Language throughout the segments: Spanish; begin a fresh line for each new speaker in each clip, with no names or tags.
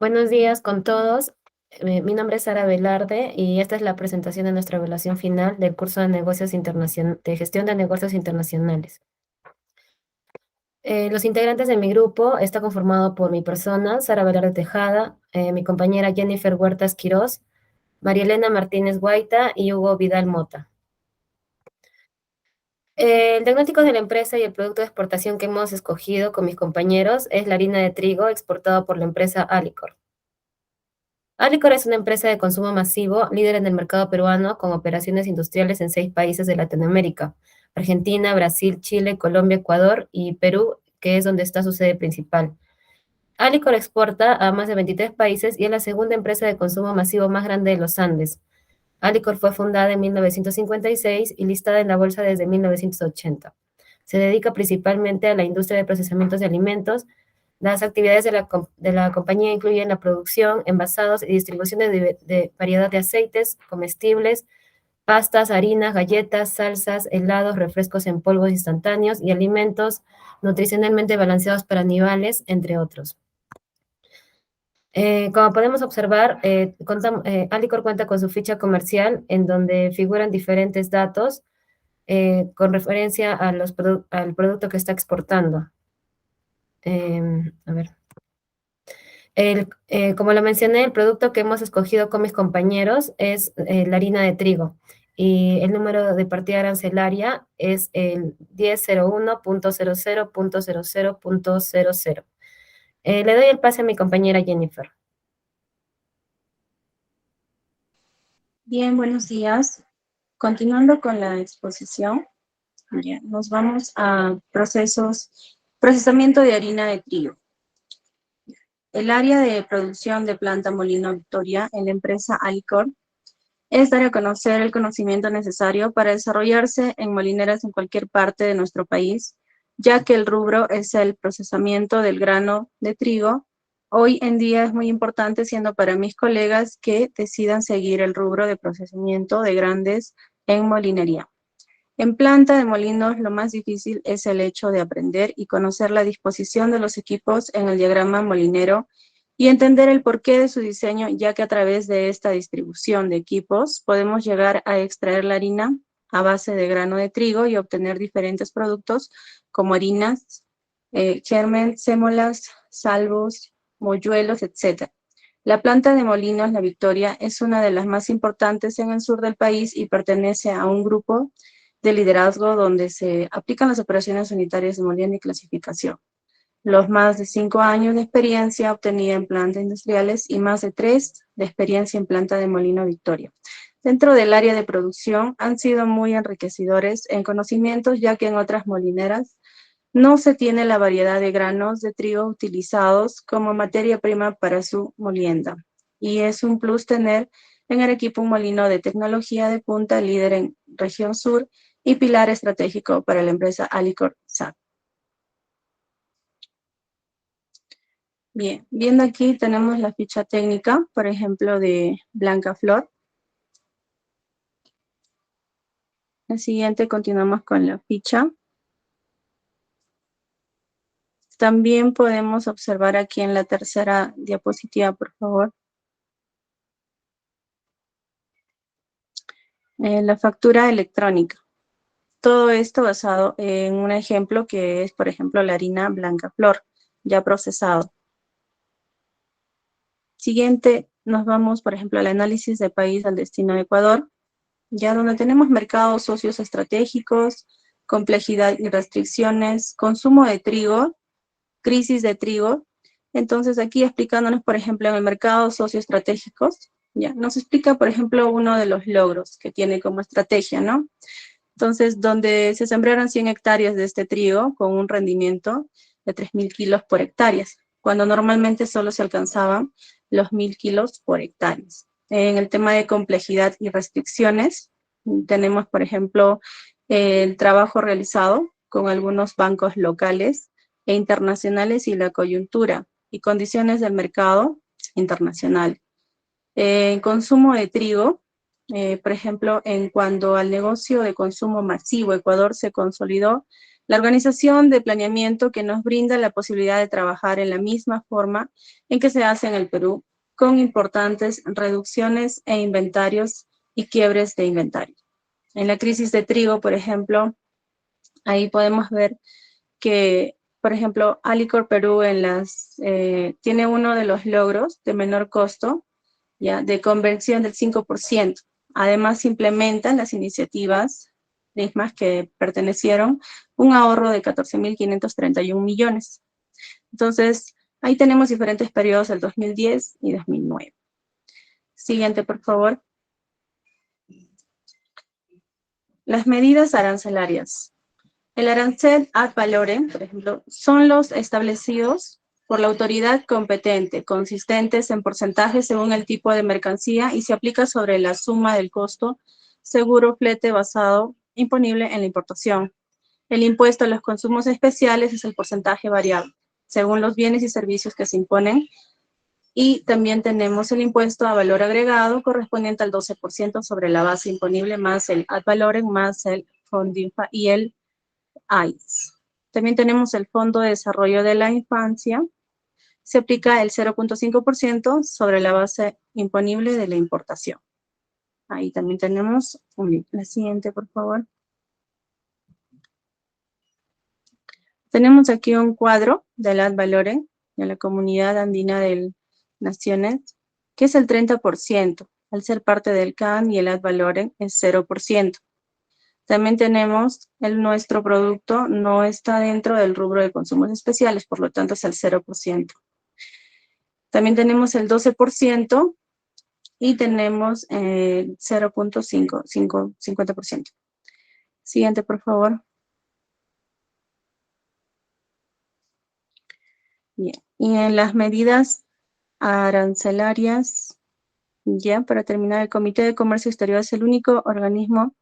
Buenos días con todos. Mi nombre es Sara Velarde y esta es la presentación de nuestra evaluación final del curso de de gestión de negocios internacionales. Los integrantes de mi grupo está conformado por mi persona, Sara Velarde Tejada, mi compañera Jennifer Huertas Quirós, María Elena Martínez Guaita y Hugo Vidal Mota. El diagnóstico de la empresa y el producto de exportación que hemos escogido con mis compañeros es la harina de trigo exportada por la empresa Alicor. Alicor es una empresa de consumo masivo, líder en el mercado peruano, con operaciones industriales en 6 países de Latinoamérica: Argentina, Brasil, Chile, Colombia, Ecuador y Perú, que es donde está su sede principal. Alicor exporta a más de 23 países y es la segunda empresa de consumo masivo más grande de los Andes. Alicor fue fundada en 1956 y listada en la bolsa desde 1980. Se dedica principalmente a la industria de procesamientos de alimentos. Las actividades de la compañía incluyen la producción, envasados y distribución de variedad de aceites, comestibles, pastas, harinas, galletas, salsas, helados, refrescos en polvos instantáneos y alimentos nutricionalmente balanceados para animales, entre otros. Como podemos observar, Alicor cuenta con su ficha comercial en donde figuran diferentes datos con referencia a al producto que está exportando. A ver. Como lo mencioné, el producto que hemos escogido con mis compañeros es la harina de trigo y el número de partida arancelaria es el 1001.00.00.00. Le doy el pase a mi compañera Jennifer.
Bien, buenos días. Continuando con la exposición, ya, nos vamos a procesamiento de harina de trigo. El área de producción de planta Molino Victoria en la empresa Alicor es dar a conocer el conocimiento necesario para desarrollarse en molineras en cualquier parte de nuestro país, ya que el rubro es el procesamiento del grano de trigo. Hoy en día es muy importante, siendo para mis colegas que decidan seguir el rubro de procesamiento de grandes en molinería. En planta de molinos, lo más difícil es el hecho de aprender y conocer la disposición de los equipos en el diagrama molinero y entender el porqué de su diseño, ya que a través de esta distribución de equipos podemos llegar a extraer la harina a base de grano de trigo y obtener diferentes productos como harinas, germen, sémolas, salvos, moyuelos, etc. La planta de molinos La Victoria es una de las más importantes en el sur del país y pertenece a un grupo de liderazgo donde se aplican las operaciones unitarias de molienda y clasificación. Los más de 5 años de experiencia obtenida en plantas industriales y más de 3 de experiencia en planta de molino Victoria. Dentro del área de producción han sido muy enriquecedores en conocimientos, ya que en otras molineras no se tiene la variedad de granos de trigo utilizados como materia prima para su molienda. Y es un plus tener en el equipo un molino de tecnología de punta, líder en región sur y pilar estratégico para la empresa Alicor SAC. Bien, viendo aquí tenemos la ficha técnica, por ejemplo, de Blanca Flor. La siguiente continuamos con la ficha. También podemos observar aquí en la tercera diapositiva, por favor, la factura electrónica. Todo esto basado en un ejemplo que es, por ejemplo, la harina Blanca Flor, ya procesado. Siguiente, nos vamos, por ejemplo, al análisis de país al destino de Ecuador, ya donde tenemos mercados socios estratégicos, complejidad y restricciones, consumo de trigo, crisis de trigo. Entonces, aquí explicándonos, por ejemplo, en el mercado socioestratégicos, ya nos explica, por ejemplo, uno de los logros que tiene como estrategia, ¿no? Entonces, donde se sembraron 100 hectáreas de este trigo con un rendimiento de 3.000 kilos por hectárea, cuando normalmente solo se alcanzaban los 1.000 kilos por hectárea. En el tema de complejidad y restricciones, tenemos, por ejemplo, el trabajo realizado con algunos bancos locales e internacionales y la coyuntura y condiciones del mercado internacional. En consumo de trigo, por ejemplo, en cuanto al negocio de consumo masivo, Ecuador se consolidó La organización de planeamiento que nos brinda la posibilidad de trabajar en la misma forma en que se hace en el Perú, con importantes reducciones e inventarios y quiebres de inventario. En la crisis de trigo, por ejemplo, ahí podemos ver que, por ejemplo, Alicor Perú tiene uno de los logros de menor costo, ¿ya?, de conversión del 5%. Además, implementan las iniciativas mismas que pertenecieron un ahorro de 14.531 millones. Entonces, ahí tenemos diferentes periodos, el 2010 y 2009. Siguiente, por favor. Las medidas arancelarias. El arancel ad valorem, por ejemplo, son los establecidos por la autoridad competente, consistentes en porcentajes según el tipo de mercancía y se aplica sobre la suma del costo seguro flete basado imponible en la importación. El impuesto a los consumos especiales es el porcentaje variable según los bienes y servicios que se imponen. Y también tenemos el impuesto a valor agregado correspondiente al 12% sobre la base imponible más el ad valorem más el FONDINFA y el AIS. También tenemos el Fondo de Desarrollo de la Infancia. Se aplica el 0.5% sobre la base imponible de la importación. Ahí también tenemos la siguiente, por favor. Tenemos aquí un cuadro del ad valorem de la Comunidad Andina de Naciones, que es el 30%. Al ser parte del CAN y el ad valorem es 0%. También tenemos nuestro producto no está dentro del rubro de consumos especiales, por lo tanto es el 0%. También tenemos el 12% y tenemos 0.50%. Siguiente, por favor. Bien. Y en las medidas arancelarias, ya para terminar, el Comité de Comercio Exterior es el único organismo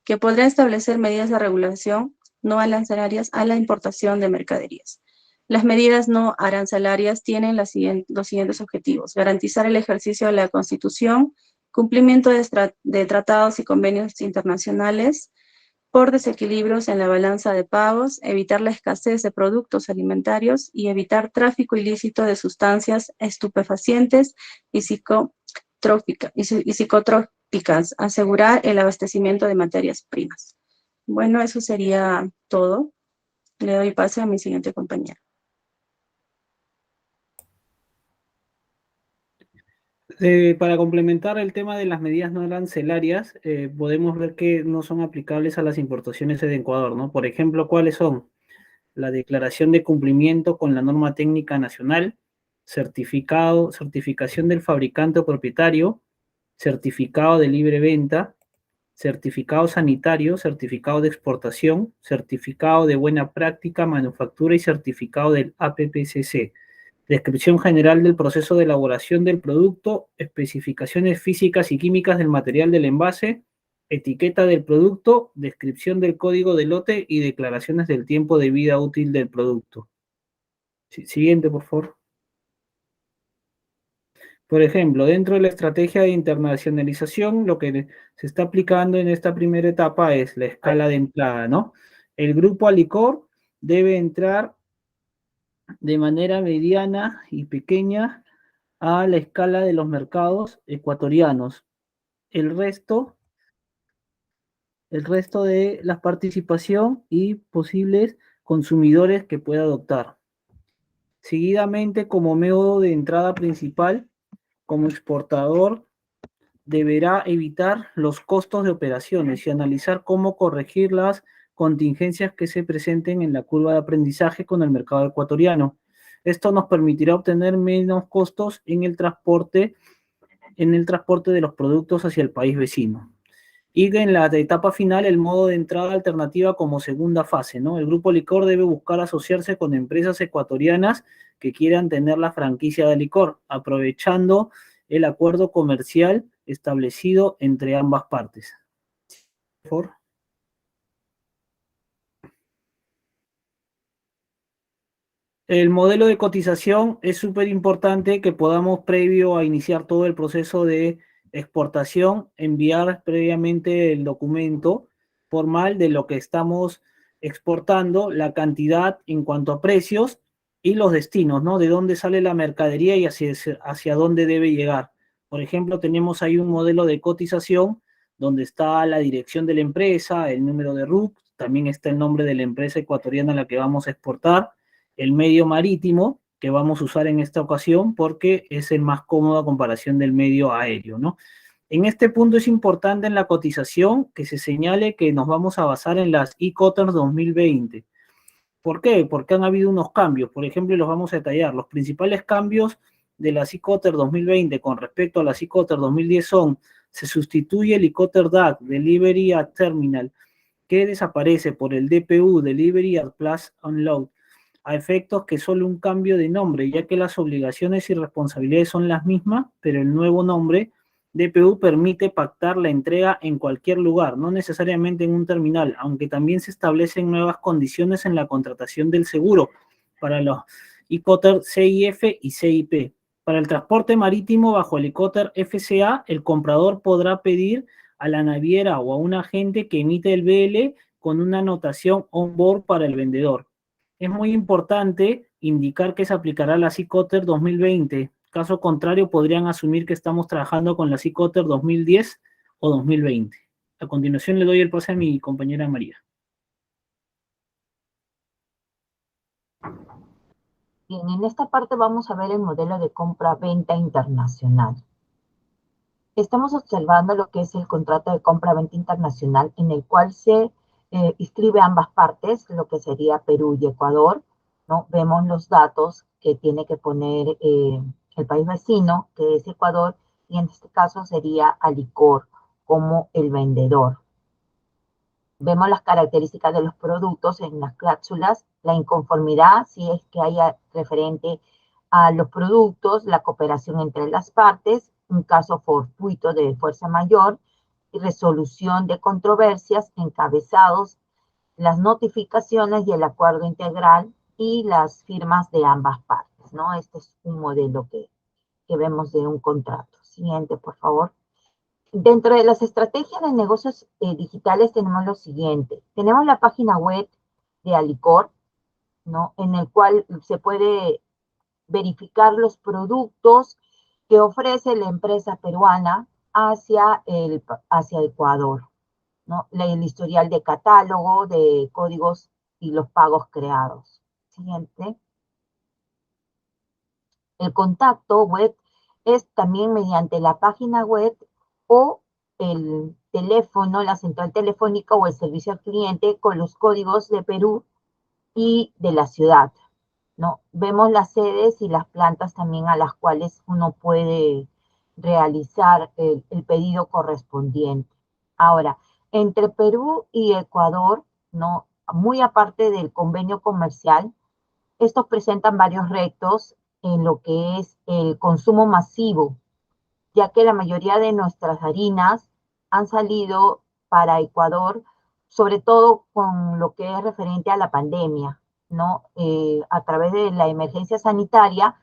que podrá establecer medidas de regulación no arancelarias a la importación de mercaderías. Las medidas no arancelarias tienen los siguientes objetivos: garantizar el ejercicio de la Constitución, cumplimiento de tratados y convenios internacionales por desequilibrios en la balanza de pagos, evitar la escasez de productos alimentarios y evitar tráfico ilícito de sustancias estupefacientes y psicotrópicas, asegurar el abastecimiento de materias primas. Bueno, eso sería todo. Le doy pase a mi siguiente compañera.
Para complementar el tema de las medidas no arancelarias, podemos ver que no son aplicables a las importaciones de Ecuador, ¿no? Por ejemplo, ¿cuáles son? La declaración de cumplimiento con la norma técnica nacional, certificación del fabricante o propietario, certificado de libre venta, certificado sanitario, certificado de exportación, certificado de buena práctica, manufactura y certificado del APPCC. Descripción general del proceso de elaboración del producto, especificaciones físicas y químicas del material del envase, etiqueta del producto, descripción del código de lote y declaraciones del tiempo de vida útil del producto. Siguiente, por favor. Por ejemplo, dentro de la estrategia de internacionalización, lo que se está aplicando en esta primera etapa es la escala de entrada, ¿no? El grupo Alicor debe entrar de manera mediana y pequeña a la escala de los mercados ecuatorianos. El resto de la participación y posibles consumidores que pueda adoptar. Seguidamente, como método de entrada principal, como exportador, deberá evitar los costos de operaciones y analizar cómo corregir las contingencias que se presenten en la curva de aprendizaje con el mercado ecuatoriano. Esto nos permitirá obtener menos costos en el transporte de los productos hacia el país vecino. Y en la etapa final, el modo de entrada alternativa como segunda fase, ¿no? El Grupo Licor debe buscar asociarse con empresas ecuatorianas que quieran tener la franquicia de licor, aprovechando el acuerdo comercial establecido entre ambas partes. Por favor. El modelo de cotización es súper importante que podamos, previo a iniciar todo el proceso de exportación, enviar previamente el documento formal de lo que estamos exportando la cantidad en cuanto a precios y los destinos, ¿no? De dónde sale la mercadería y hacia dónde debe llegar. Por ejemplo, tenemos ahí un modelo de cotización donde está la dirección de la empresa, el número de RUC, también está el nombre de la empresa ecuatoriana a la que vamos a exportar, el medio marítimo que vamos a usar en esta ocasión porque es el más cómodo a comparación del medio aéreo, ¿no? En este punto es importante en la cotización que se señale que nos vamos a basar en las e-Cotters 2020. ¿Por qué? Porque han habido unos cambios, por ejemplo, y los vamos a detallar. Los principales cambios de la e-Cotter 2020 con respecto a la e-Cotter 2010 son: se sustituye el e-Cotter DAC, Delivery at Terminal, que desaparece por el DPU, Delivery at Plus Unload, a efectos que solo un cambio de nombre, ya que las obligaciones y responsabilidades son las mismas, pero el nuevo nombre DPU permite pactar la entrega en cualquier lugar, no necesariamente en un terminal, aunque también se establecen nuevas condiciones en la contratación del seguro para los e-Cotter CIF y CIP. Para el transporte marítimo bajo el e-Cotter FCA, el comprador podrá pedir a la naviera o a un agente que emite el BL con una anotación on-board para el vendedor. Es muy importante indicar que se aplicará la e-Cotter 2020. Caso contrario, podrían asumir que estamos trabajando con la e-Cotter 2010 o 2020. A continuación le doy el pase a mi compañera María.
Bien, en esta parte vamos a ver el modelo de compra-venta internacional. Estamos observando lo que es el contrato de compra-venta internacional en el cual se inscribe ambas partes, lo que sería Perú y Ecuador, ¿no? Vemos los datos que tiene que poner el país vecino, que es Ecuador, y en este caso sería Alicor como el vendedor. Vemos las características de los productos en las cláusulas, la inconformidad, si es que haya referente a los productos, la cooperación entre las partes, un caso fortuito de fuerza mayor, y resolución de controversias, encabezados, las notificaciones y el acuerdo integral y las firmas de ambas partes, ¿no? Este es un modelo que vemos de un contrato. Siguiente, por favor. Dentro de las estrategias de negocios digitales tenemos lo siguiente. Tenemos la página web de Alicor, ¿no? En el cual se puede verificar los productos que ofrece la empresa peruana hacia Ecuador, ¿no? El historial de catálogo, de códigos y los pagos creados. Siguiente. El contacto web es también mediante la página web o el teléfono, la central telefónica o el servicio al cliente con los códigos de Perú y de la ciudad, ¿no? Vemos las sedes y las plantas también a las cuales uno puede realizar el pedido correspondiente. Ahora, entre Perú y Ecuador, ¿no? Muy aparte del convenio comercial, estos presentan varios retos en lo que es el consumo masivo, ya que la mayoría de nuestras harinas han salido para Ecuador, sobre todo con lo que es referente a la pandemia, ¿no? A través de la emergencia sanitaria,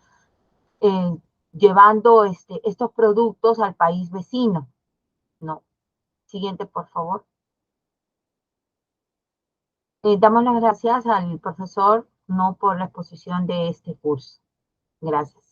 eh, llevando estos productos al país vecino, ¿no? Siguiente, por favor. Damos las gracias al profesor, no por la exposición de este curso. Gracias.